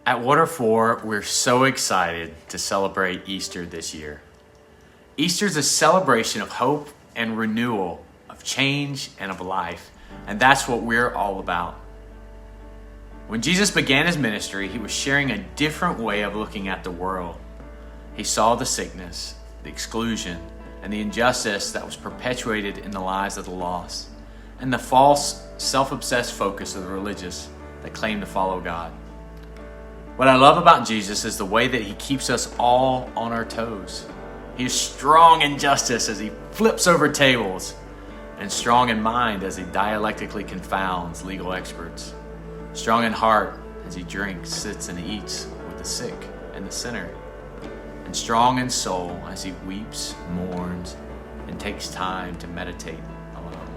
At Water 4, we're so excited to celebrate Easter this year. Easter is a celebration of hope and renewal, of change and of life, and that's what we're all about. When Jesus began his ministry, he was sharing a different way of looking at the world. He saw the sickness, the exclusion, and the injustice that was perpetuated in the lives of the lost, and the false, self-obsessed focus of the religious that claim to follow God. What I love about Jesus is the way that he keeps us all on our toes. He is strong in justice as he flips over tables, and strong in mind as he dialectically confounds legal experts. Strong in heart as he drinks, sits, and eats with the sick and the sinner. And strong in soul as he weeps, mourns, and takes time to meditate alone.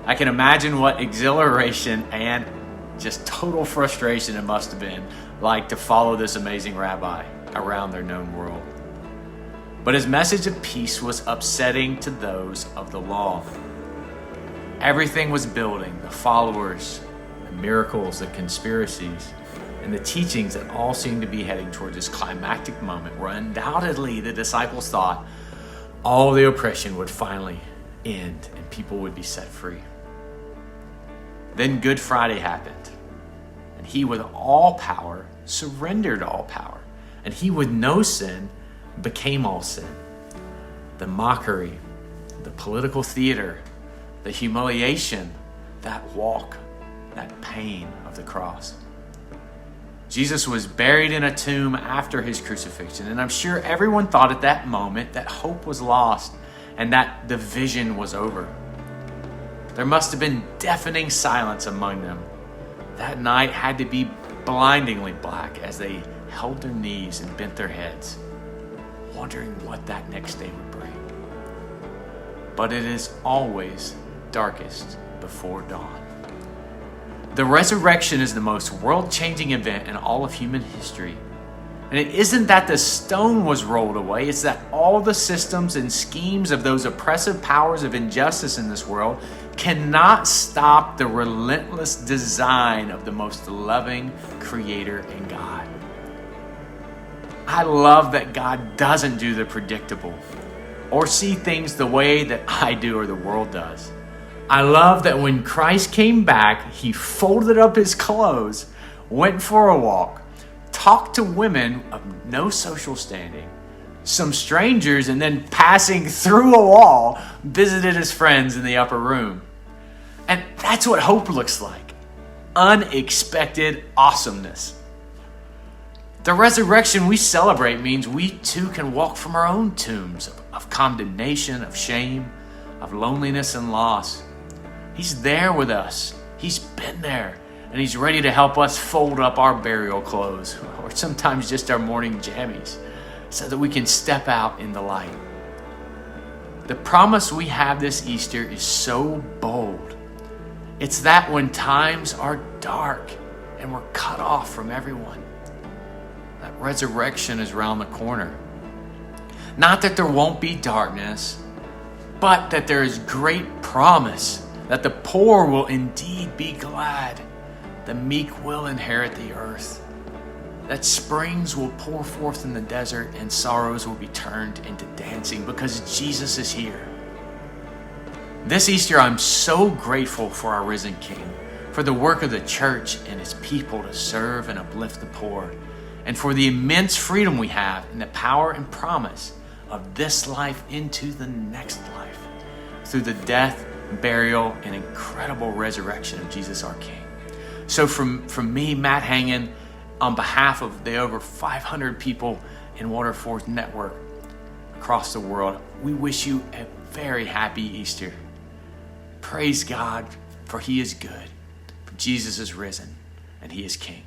I can imagine what exhilaration and just total frustration it must have been like to follow this amazing rabbi around their known world. But his message of peace was upsetting to those of the law. Everything was building, the followers, the miracles, the conspiracies, and the teachings that all seemed to be heading towards this climactic moment where undoubtedly the disciples thought all the oppression would finally end and people would be set free. Then Good Friday happened, and he with all power surrendered all power, and he with no sin became all sin. The mockery, the political theater, the humiliation, that walk, that pain of the cross. Jesus was buried in a tomb after his crucifixion, and I'm sure everyone thought at that moment that hope was lost and that the vision was over. There must have been deafening silence among them. That night had to be blindingly black as they held their knees and bent their heads, wondering what that next day would bring. But it is always darkest before dawn. The resurrection is the most world-changing event in all of human history. And it isn't that the stone was rolled away, it's that all the systems and schemes of those oppressive powers of injustice in this world cannot stop the relentless design of the most loving Creator in God. I love that God doesn't do the predictable or see things the way that I do or the world does. I love that when Christ came back, he folded up his clothes, went for a walk, talked to women of no social standing, some strangers, and then passing through a wall, visited his friends in the upper room. And that's what hope looks like. Unexpected awesomeness. The resurrection we celebrate means we too can walk from our own tombs of condemnation, of shame, of loneliness and loss. He's there with us. He's been there. And he's ready to help us fold up our burial clothes, or sometimes just our morning jammies, so that we can step out in the light. The promise we have this Easter is so bold. It's that when times are dark and we're cut off from everyone, that resurrection is around the corner. Not that there won't be darkness, but that there is great promise that the poor will indeed be glad. The meek will inherit the earth. That springs will pour forth in the desert and sorrows will be turned into dancing because Jesus is here. This Easter, I'm so grateful for our risen King, for the work of the church and his people to serve and uplift the poor, and for the immense freedom we have in the power and promise of this life into the next life through the death, burial, and incredible resurrection of Jesus our King. So from me, Matt Hangen, on behalf of the over 500 people in Water 4's network across the world, we wish you a very happy Easter. Praise God, for he is good. For Jesus is risen, and he is King.